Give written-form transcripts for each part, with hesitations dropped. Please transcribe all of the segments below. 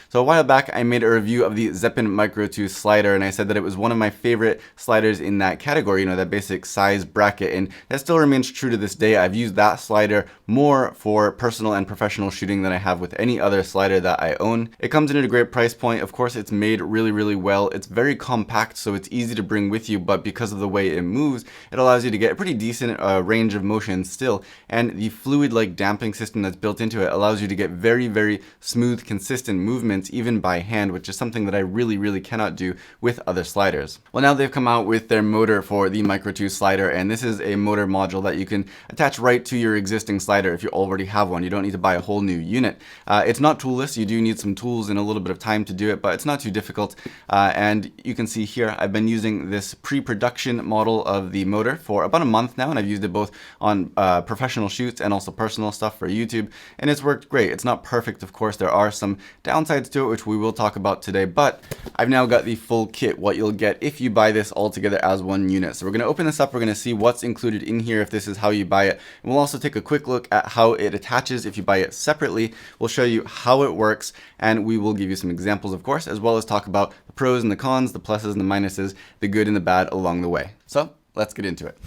So a while back, I made a review of the Zeapon Micro 2 slider, and I said that it was one of my favorite sliders in that category, you know, that basic size bracket, and that still remains true to this day. I've used that slider more for personal and professional shooting than I have with any other slider that I own. It comes in at a great price point. Of course, it's made really well. It's very compact, so it's easy to bring with you, but because of the way it moves, it allows you to get a pretty decent range of motion still, and the fluid-like damping system that's built into it allows you to get very smooth, consistent movements even by hand, which is something that I really cannot do with other sliders. Well, now they've come out with their motor for the Micro 2 slider, and this is a motor module that you can attach right to your existing slider if you already have one. You don't need to buy a whole new unit. It's not toolless. You do need some tools and a little bit of time to do it, but it's not too difficult. And you can see here, I've been using this pre-production model of the motor for about a month now, and I've used it both on professional shoots and also personal stuff for YouTube, and it's worked great. It's not perfect, of course. There are some downsides to it, which we will talk about today, but I've now got the full kit, what you'll get if you buy this all together as one unit. So we're going to open this up. We're going to see what's included in here if this is how you buy it, and we'll also take a quick look at how it attaches if you buy it separately. We'll show you how it works, and we will give you some examples, of course, as well as talk about the pros and the cons, the pluses and the minuses, the good and the bad along the way. So let's get into it.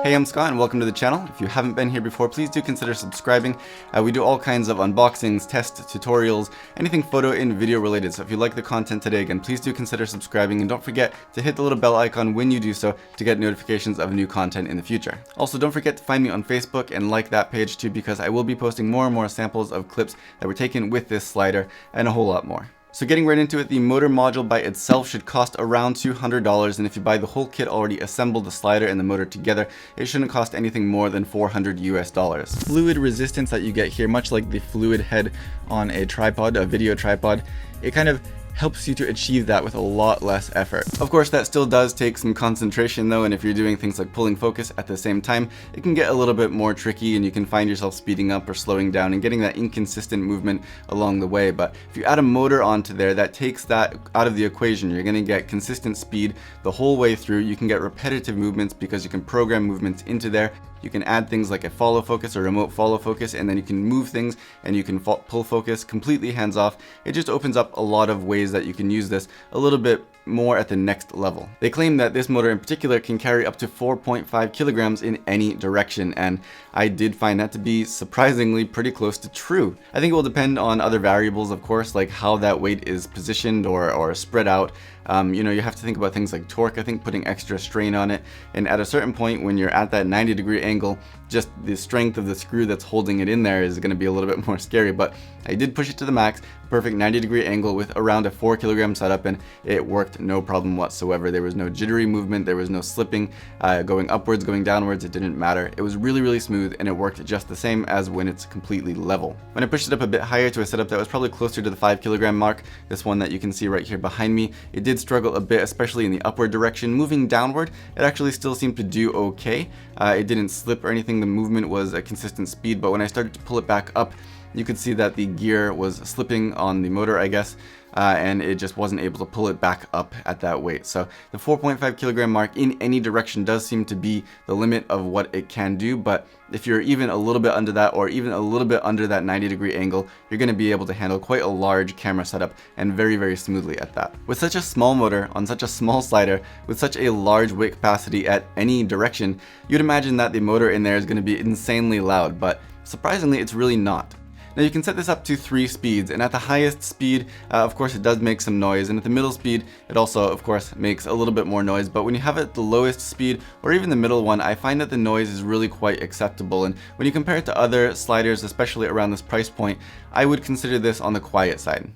Hey, I'm Scott and welcome to the channel. If you haven't been here before, please do consider subscribing. We do all kinds of unboxings, tests, tutorials, anything photo and video related. So if you like the content today, again, please do consider subscribing, and don't forget to hit the little bell icon when you do so to get notifications of new content in the future. Also, don't forget to find me on Facebook and like that page too, because I will be posting more and more samples of clips that were taken with this slider and a whole lot more. So getting right into it, the motor module by itself should cost around $200, and if you buy the whole kit already assembled, the slider and the motor together, it shouldn't cost anything more than $400 US. Fluid resistance that you get here, much like the fluid head on a tripod, a video tripod, it kind of helps you to achieve that with a lot less effort. Of course, that still does take some concentration though, and if you're doing things like pulling focus at the same time, it can get a little bit more tricky, and you can find yourself speeding up or slowing down and getting that inconsistent movement along the way. But if you add a motor onto there, that takes that out of the equation. You're going to get consistent speed the whole way through. You can get repetitive movements because you can program movements into there. You can add things like a follow focus or remote follow focus, and then you can move things and you can pull focus completely hands off. It just opens up a lot of ways that you can use this a little bit more at the next level. They claim that this motor in particular can carry up to 4.5 kilograms in any direction, and I did find that to be surprisingly pretty close to true. I think it will depend on other variables, of course, like how that weight is positioned or spread out. You know, you have to think about things like torque, I think, putting extra strain on it, and at a certain point when you're at that 90-degree angle, just the strength of the screw that's holding it in there is going to be a little bit more scary. But I did push it to the max, perfect 90-degree angle with around a 4-kilogram setup, and it worked no problem whatsoever. There was no jittery movement, there was no slipping, going upwards, going downwards, it didn't matter. It was really smooth, and it worked just the same as when it's completely level. When I pushed it up a bit higher to a setup that was probably closer to the 5-kilogram mark, this one that you can see right here behind me, it did struggle a bit, especially in the upward direction. Moving downward, it actually still seemed to do okay. It didn't slip or anything, the movement was a consistent speed, but when I started to pull it back up, you could see that the gear was slipping on the motor, I guess, and it just wasn't able to pull it back up at that weight. So the 4.5 kilogram mark in any direction does seem to be the limit of what it can do, but if you're even a little bit under that, or even a little bit under that 90-degree angle, you're going to be able to handle quite a large camera setup, and very smoothly at that. With such a small motor on such a small slider with such a large weight capacity at any direction, you'd imagine that the motor in there is going to be insanely loud, but surprisingly it's really not. Now you can set this up to 3 speeds, and at the highest speed, of course it does make some noise, and at the middle speed, it also, of course, makes a little bit more noise, but when you have it at the lowest speed, or even the middle one, I find that the noise is really quite acceptable, and when you compare it to other sliders, especially around this price point, I would consider this on the quiet side.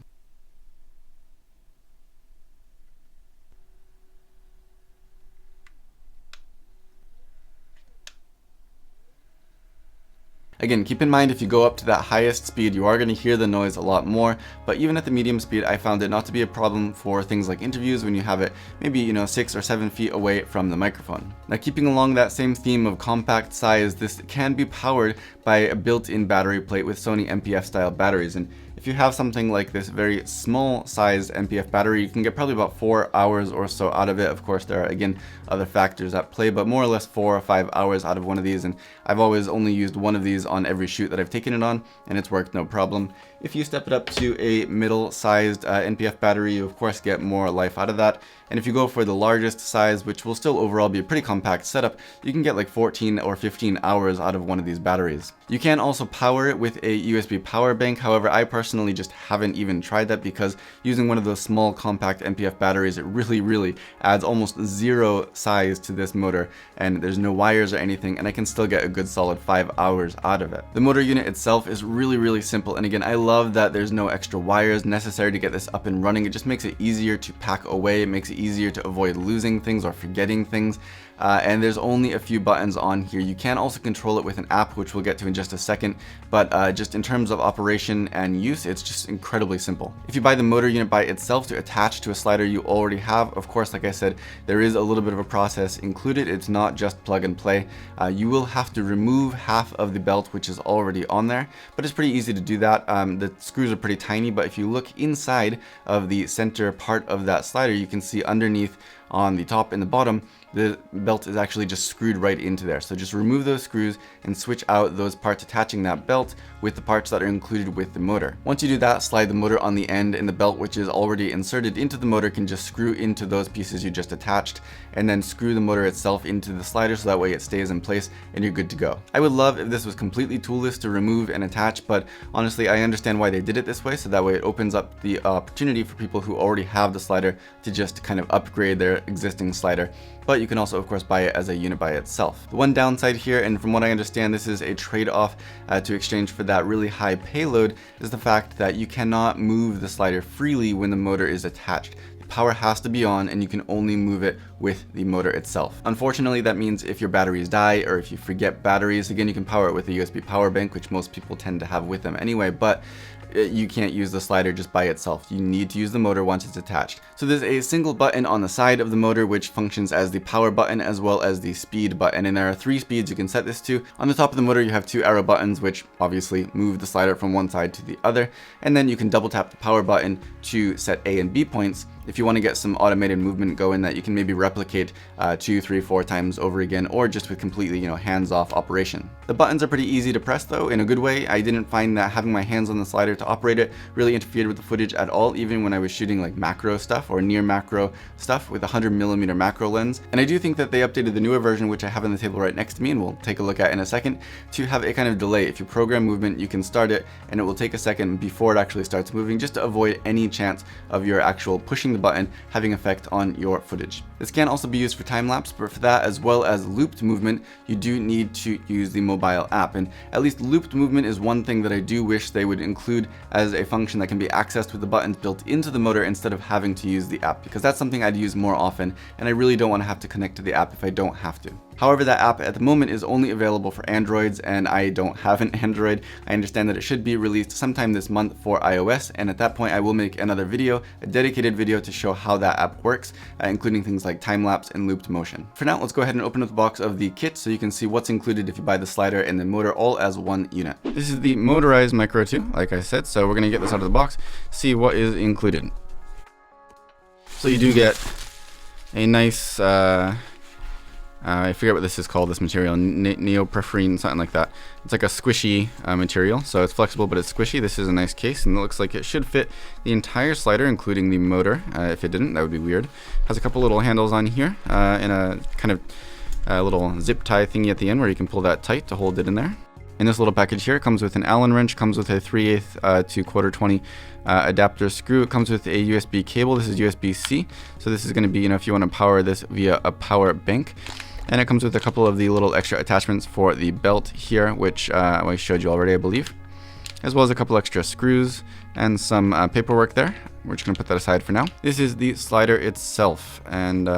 Again, keep in mind if you go up to that highest speed, you are going to hear the noise a lot more, but even at the medium speed, I found it not to be a problem for things like interviews when you have it maybe, 6 or 7 feet away from the microphone. Now, keeping along that same theme of compact size, this can be powered by a built-in battery plate with Sony MPF style batteries, and if you have something like this very small sized NPF battery, you can get probably about 4 hours or so out of it. Of course, there are again other factors at play, but more or less 4 or 5 hours out of one of these. And I've always only used one of these on every shoot that I've taken it on, and it's worked no problem. If you step it up to a middle-sized NPF battery, you of course get more life out of that. And if you go for the largest size, which will still overall be a pretty compact setup, you can get like 14 or 15 hours out of one of these batteries. You can also power it with a USB power bank. However, I personally just haven't even tried that because using one of those small compact NPF batteries, it really adds almost zero size to this motor, and there's no wires or anything, and I can still get a good solid 5 hours out of it. The motor unit itself is really simple, and again, I love that there's no extra wires necessary to get this up and running. It just makes it easier to pack away. It makes it easier to avoid losing things or forgetting things. And there's only a few buttons on here. You can also control it with an app, which we'll get to in just a second, but just in terms of operation and use, it's just incredibly simple. If you buy the motor unit by itself to attach to a slider you already have, of course, like I said, there is a little bit of a process included. It's not just plug and play. You will have to remove half of the belt, which is already on there, but it's pretty easy to do that. The screws are pretty tiny, but if you look inside of the center part of that slider, you can see underneath on the top and the bottom, the belt is actually just screwed right into there. So just remove those screws and switch out those parts attaching that belt with the parts that are included with the motor. Once you do that, slide the motor on the end, and the belt, which is already inserted into the motor, can just screw into those pieces you just attached, and then screw the motor itself into the slider so that way it stays in place and you're good to go. I would love if this was completely toolless to remove and attach, but honestly, I understand why they did it this way, so that way it opens up the opportunity for people who already have the slider to just kind of upgrade their existing slider. But you can also, of course, buy it as a unit by itself. The one downside here, and from what I understand, this is a trade-off to exchange for that really high payload, is the fact that you cannot move the slider freely when the motor is attached. The power has to be on, and you can only move it with the motor itself. Unfortunately, that means if your batteries die or if you forget batteries, again, you can power it with a USB power bank, which most people tend to have with them anyway, but you can't use the slider just by itself. You need to use the motor once it's attached. So there's a single button on the side of the motor which functions as the power button as well as the speed button, and there are 3 speeds you can set this to. On the top of the motor you have 2 arrow buttons which obviously move the slider from one side to the other, and then you can double tap the power button to set A and B points if you want to get some automated movement going that you can maybe replicate 2, 3, 4 times over again, or just with completely, hands-off operation. The buttons are pretty easy to press though, in a good way. I didn't find that having my hands on the slider to operate it really interfered with the footage at all, even when I was shooting like macro stuff or near macro stuff with a 100mm macro lens. And I do think that they updated the newer version, which I have on the table right next to me and we'll take a look at in a second, to have a kind of delay. If you program movement, you can start it and it will take a second before it actually starts moving, just to avoid any chance of your actual pushing the button having effect on your footage. This can also be used for time lapse, but for that as well as looped movement, you do need to use the mobile app. And at least looped movement is one thing that I do wish they would include as a function that can be accessed with the buttons built into the motor instead of having to use the app, because that's something I'd use more often, and I really don't want to have to connect to the app if I don't have to. However, that app at the moment is only available for Androids, and I don't have an Android. I understand that it should be released sometime this month for iOS, and at that point I will make another video, a dedicated video to show how that app works, including things like time-lapse and looped motion. For now, let's go ahead and open up the box of the kit so you can see what's included if you buy the slider and the motor all as one unit. This is the MOTORIZED Micro 2, like I said, so we're going to get this out of the box, see what is included. So you do get a nice, I forget what this is called, this material, neoprene, something like that. It's like a squishy material, so it's flexible but it's squishy. This is a nice case and it looks like it should fit the entire slider, including the motor. If it didn't, that would be weird. Has a couple little handles on here and a kind of little zip tie thingy at the end where you can pull that tight to hold it in there. In this little package here, it comes with an Allen wrench, comes with a 3/8 to 1/4 adapter screw. It comes with a USB cable. This is USB-C, so this is going to be, if you want to power this via a power bank. And it comes with a couple of the little extra attachments for the belt here, which I showed you already, I believe, as well as a couple extra screws and some paperwork there. We're just going to put that aside for now. This is the slider itself, and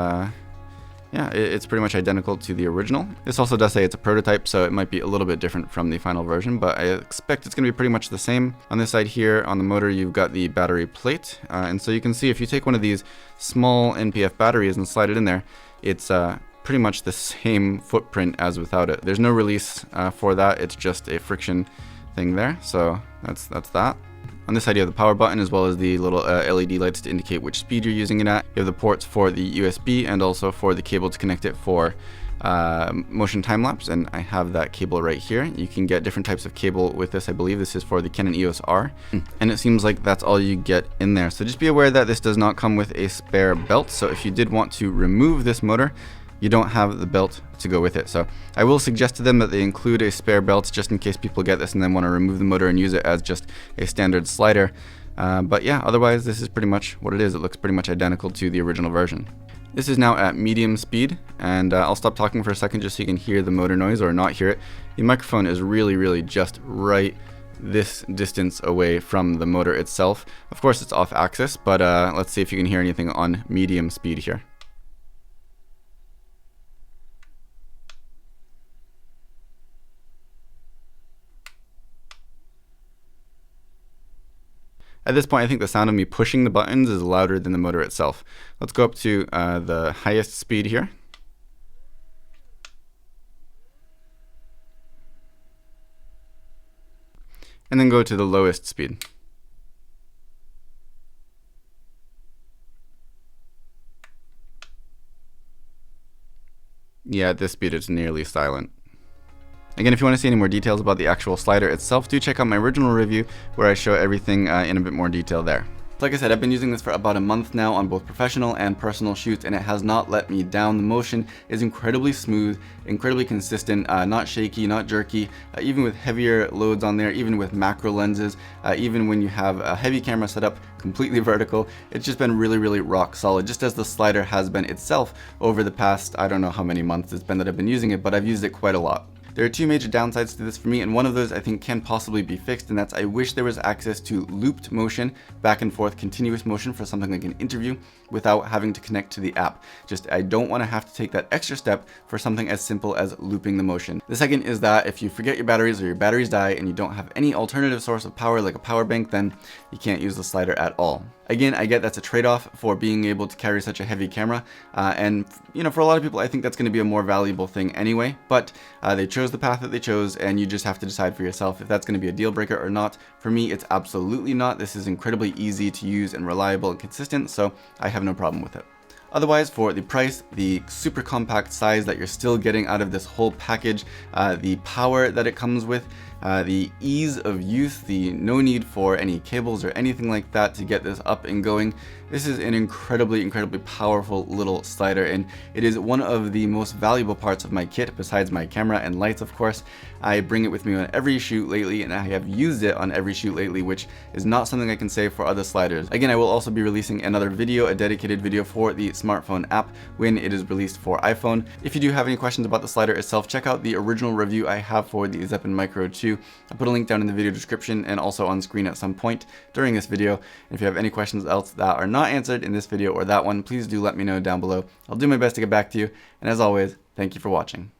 yeah, it's pretty much identical to the original. This also does say it's a prototype, so it might be a little bit different from the final version, but I expect it's going to be pretty much the same. On this side here, on the motor, you've got the battery plate, and so you can see if you take one of these small NPF batteries and slide it in there, it's pretty much the same footprint as without it. There's no release for that, it's just a friction thing there, so that's that. On this side you have the power button as well as the little LED lights to indicate which speed you're using it at. You have the ports for the USB and also for the cable to connect it for motion time lapse, and I have that cable right here. You can get different types of cable with this. I believe this is for the Canon EOS R, and it seems like that's all you get in there. So just be aware that this does not come with a spare belt, so if you did want to remove this motor, you don't have the belt to go with it. So I will suggest to them that they include a spare belt just in case people get this and then want to remove the motor and use it as just a standard slider. But yeah, otherwise this is pretty much what it is. It looks pretty much identical to the original version. This is now at medium speed, and I'll stop talking for a second just so you can hear the motor noise or not hear it. The microphone is really just right this distance away from the motor itself. Of course it's off axis, but let's see if you can hear anything on medium speed here. At this point, I think the sound of me pushing the buttons is louder than the motor itself. Let's go up to the highest speed here. And then go to the lowest speed. Yeah, at this speed it's nearly silent. Again, if you want to see any more details about the actual slider itself, do check out my original review where I show everything in a bit more detail there. Like I said, I've been using this for about a month now on both professional and personal shoots, and it has not let me down. The motion is incredibly smooth, incredibly consistent, not shaky, not jerky, even with heavier loads on there, even with macro lenses, even when you have a heavy camera set up completely vertical. It's just been really rock solid, just as the slider has been itself over the past, I don't know how many months it's been that I've been using it, but I've used it quite a lot. There are two major downsides to this for me, and one of those I think can possibly be fixed, and that's I wish there was access to looped motion, back and forth continuous motion for something like an interview without having to connect to the app. Just I don't want to have to take that extra step for something as simple as looping the motion. The second is that if you forget your batteries or your batteries die and you don't have any alternative source of power like a power bank, then you can't use the slider at all. Again, I get that's a trade-off for being able to carry such a heavy camera, and you know, for a lot of people I think that's going to be a more valuable thing anyway, but they chose the path that they chose, and you just have to decide for yourself if that's going to be a deal breaker or not. For me, it's absolutely not. This is incredibly easy to use and reliable and consistent, so I have no problem with it. Otherwise, for the price, the super compact size that you're still getting out of this whole package, the power that it comes with, the ease of use, the no need for any cables or anything like that to get this up and going. This is an incredibly powerful little slider, and it is one of the most valuable parts of my kit besides my camera and lights, of course. I bring it with me on every shoot lately, and I have used it on every shoot lately, which is not something I can say for other sliders. Again, I will also be releasing another video, a dedicated video for the smartphone app when it is released for iPhone. If you do have any questions about the slider itself, check out the original review I have for the Zeapon Micro 2. I'll put a link down in the video description and also on screen at some point during this video. And if you have any questions else that are not answered in this video or that one, please do let me know down below. I'll do my best to get back to you. And as always, thank you for watching.